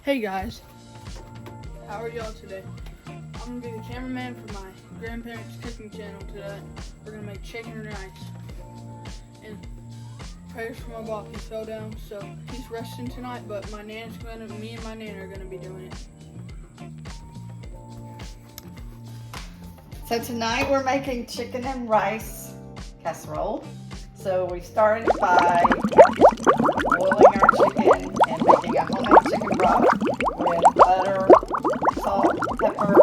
Hey guys, how are y'all today? I'm gonna be the cameraman for my grandparents' cooking channel today. We're gonna make chicken and rice. And prayers for my bop, he fell down, so he's resting tonight, but me and my Nana are gonna be doing it. So tonight we're making chicken and rice casserole. So we started by boiling our chicken and making a homemade chicken broth with butter, salt, pepper,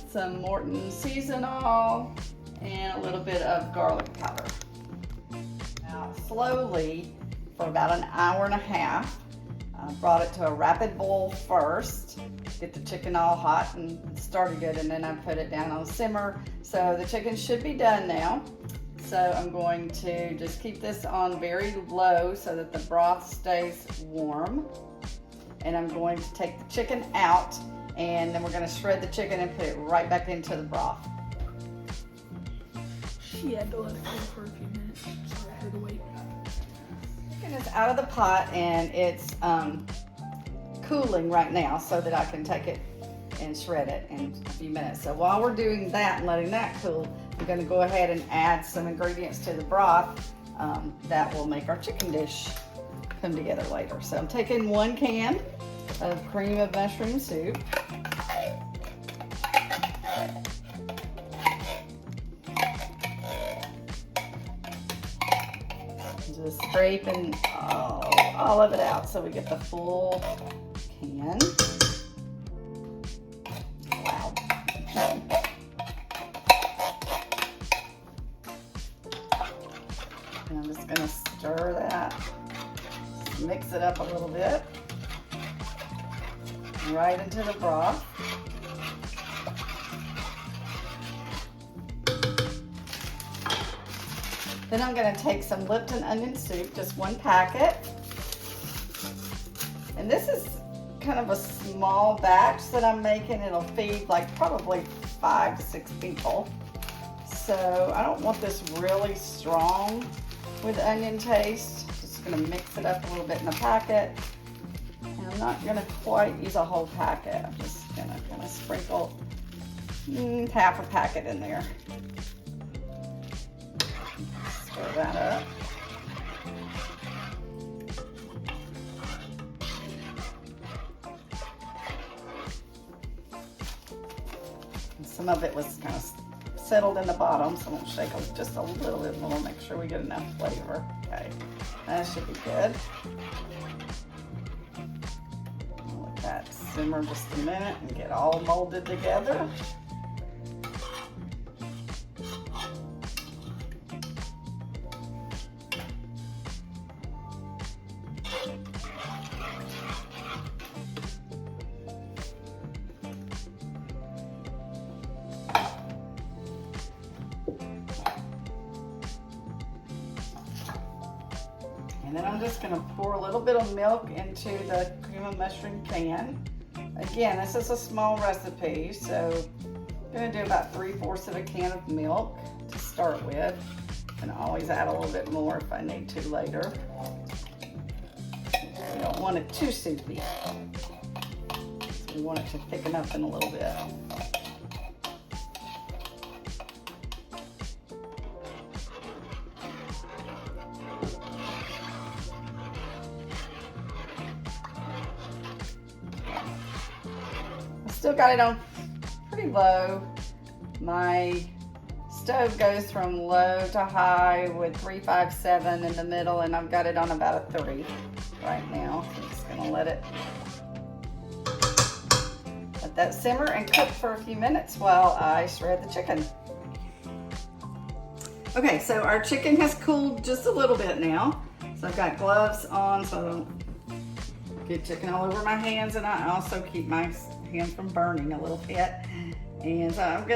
some Morton seasonal, and a little bit of garlic powder. Now slowly, for about an hour and a half, brought it to a rapid boil first, get the chicken all hot and started good, and then I put it down on simmer. So the chicken should be done now. So I'm going to just keep this on very low so that the broth stays warm. And I'm going to take the chicken out, and then we're going to shred the chicken and put it right back into the broth. She had to let it cool for a few minutes, so I had to wait. Chicken is out of the pot and it's cooling right now so that I can take it and shred it in a few minutes. So while we're doing that and letting that cool, I'm going to go ahead and add some ingredients to the broth that will make our chicken dish come together later. So I'm taking 1 can of cream of mushroom soup. Just scraping all of it out so we get the full can. Wow. And I'm just going to stir that, just mix it up a little bit, right into the broth. Then I'm going to take some Lipton onion soup, just 1 packet. And this is kind of a small batch that I'm making. It'll feed like probably 5 to 6 people. So I don't want this really strong with onion taste. Just going to mix it up a little bit in the packet. And I'm not going to quite use a whole packet. I'm just going to kind of sprinkle half a packet in there. Stir that up. And some of it was kind of settled in the bottom, so I'm going to shake it just a little bit more, make sure we get enough flavor. Okay, that should be good. I'll let that simmer just a minute and get all molded together. And then I'm just going to pour a little bit of milk into the cream of mushroom can. Again, this is a small recipe, so I'm going to do about 3/4 of a can of milk to start with. I can always add a little bit more if I need to later. We don't want it too soupy. So we want it to thicken up in a little bit. Still got it on pretty low. My stove goes from low to high with 357 in the middle, and I've got it on about a 3 right now. I'm just gonna let that simmer and cook for a few minutes while I shred the chicken. Okay, so our chicken has cooled just a little bit now. So I've got gloves on so I don't get chicken all over my hands, and I also keep my hands from burning a little bit. And so I'm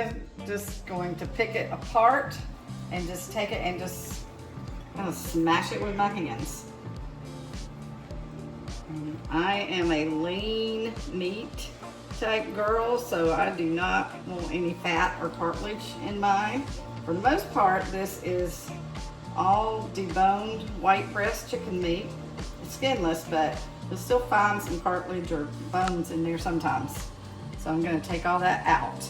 just going to pick it apart and just take it and just kind of smash it with my hands. And I am a lean meat type girl, so I do not want any fat or cartilage in mine. For the most part, this is all deboned white breast chicken meat. It's skinless, but you'll still find some cartilage or bones in there sometimes. So I'm gonna take all that out.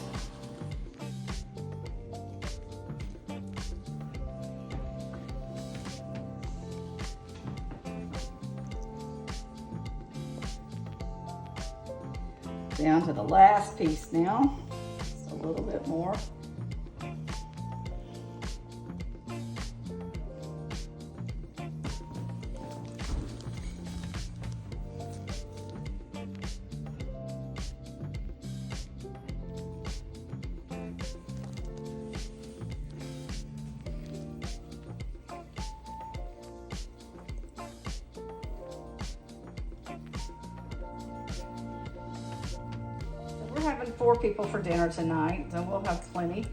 Down to the last piece now, just a little bit more. We're having 4 people for dinner tonight, so we'll have plenty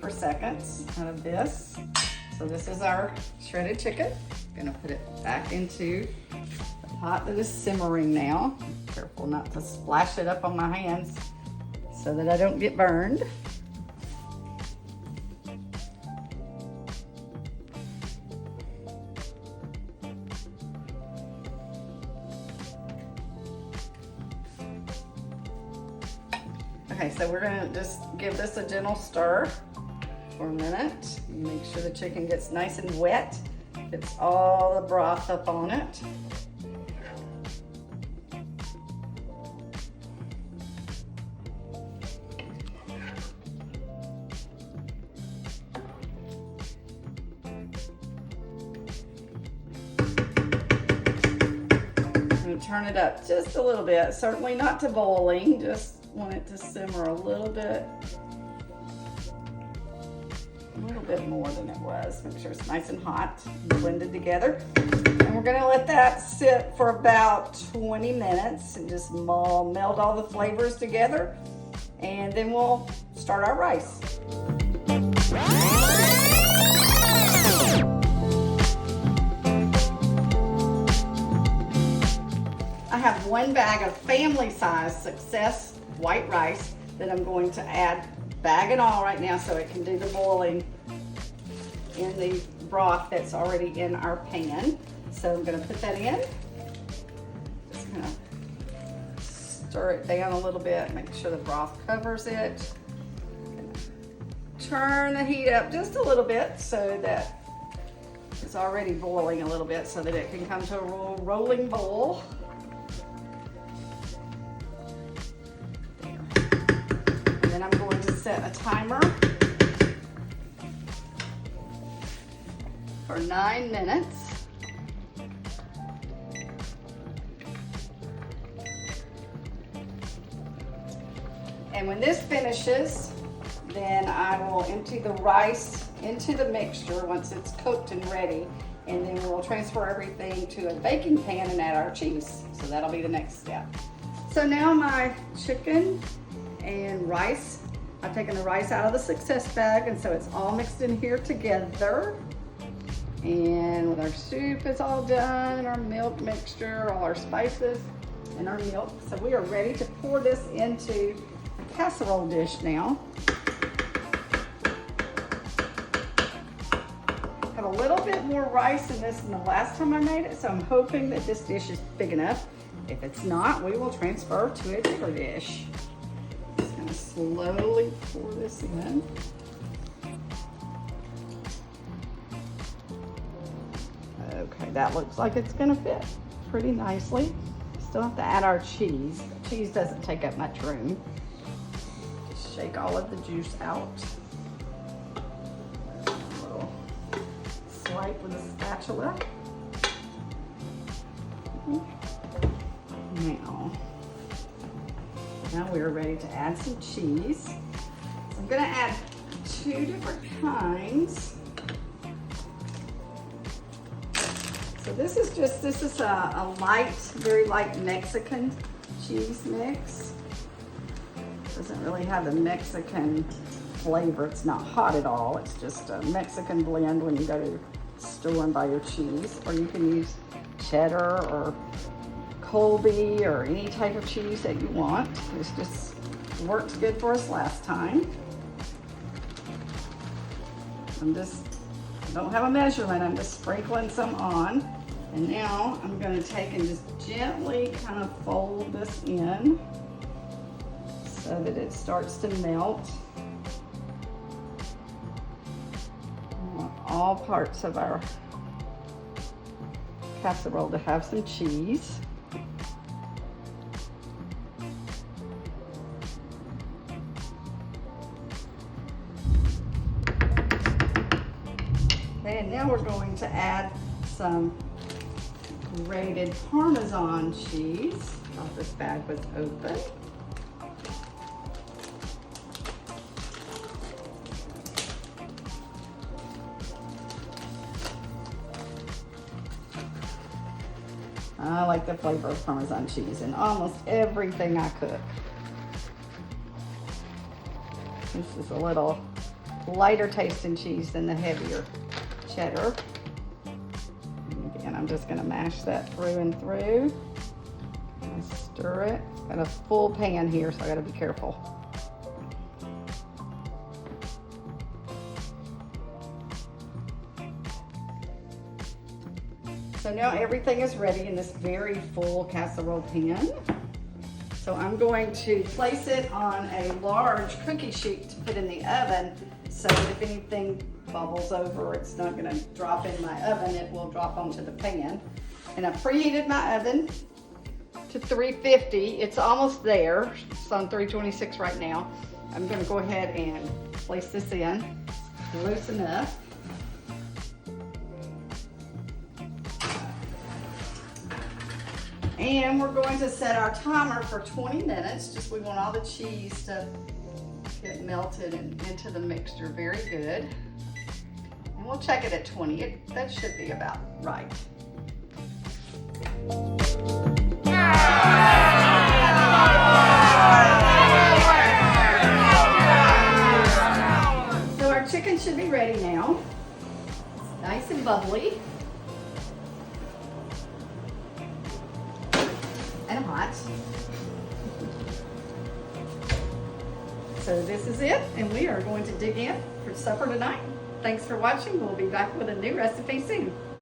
for seconds out of this. So this is our shredded chicken. I'm gonna put it back into the pot that is simmering now. Careful not to splash it up on my hands so that I don't get burned. Okay, so we're gonna just give this a gentle stir for a minute. Make sure the chicken gets nice and wet. Gets all the broth up on it. I'm gonna turn it up just a little bit, certainly not to boiling, just want it to simmer a little bit more than it was. Make sure it's nice and hot and blended together. And we're gonna let that sit for about 20 minutes and just meld all the flavors together. And then we'll start our rice. I have 1 bag of family size Success white rice that I'm going to add bag and all right now so it can do the boiling in the broth that's already in our pan. So I'm going to put that in. Just kind of stir it down a little bit, make sure the broth covers it. Turn the heat up just a little bit so that it's already boiling a little bit so that it can come to a rolling boil. Then I'm going to set a timer for 9 minutes. And when this finishes, then I will empty the rice into the mixture once it's cooked and ready, and then we'll transfer everything to a baking pan and add our cheese. So that'll be the next step. So now my chicken and rice, I've taken the rice out of the Success bag, and so it's all mixed in here together. And with our soup, it's all done, and our milk mixture, all our spices, and our milk. So we are ready to pour this into a casserole dish now. Have a little bit more rice in this than the last time I made it, so I'm hoping that this dish is big enough. If it's not, we will transfer to a bigger dish. Slowly pour this in. Okay, that looks like it's gonna fit pretty nicely. Still have to add our cheese. The cheese doesn't take up much room. Just shake all of the juice out. A little swipe with a spatula. Now we're ready to add some cheese. So I'm gonna add 2 different kinds. So this is a light, very light Mexican cheese mix. Doesn't really have the Mexican flavor. It's not hot at all. It's just a Mexican blend when you go to the store and buy your cheese. Or you can use cheddar or Colby or any type of cheese that you want. This just worked good for us last time. I don't have a measurement, I'm just sprinkling some on. And now I'm going to take and just gently kind of fold this in so that it starts to melt. We want all parts of our casserole to have some cheese. And now we're going to add some grated Parmesan cheese. Thought this bag was open. I like the flavor of Parmesan cheese in almost everything I cook. This is a little lighter tasting cheese than the heavier cheddar. And again, I'm just going to mash that through and through. And stir it. Got a full pan here, so I got to be careful. So now everything is ready in this very full casserole pan. So I'm going to place it on a large cookie sheet to put in the oven so that if anything bubbles over, it's not going to drop in my oven, it will drop onto the pan. And I preheated my oven to 350. It's almost there. It's on 326 right now. I'm going to go ahead and place this in. It's loose enough. And we're going to set our timer for 20 minutes. Just we want all the cheese to get melted and into the mixture very good. And we'll check it at 20. That should be about right. So our chicken should be ready now. It's nice and bubbly. And hot. So this is it, and we are going to dig in for supper tonight. Thanks for watching. We'll be back with a new recipe soon.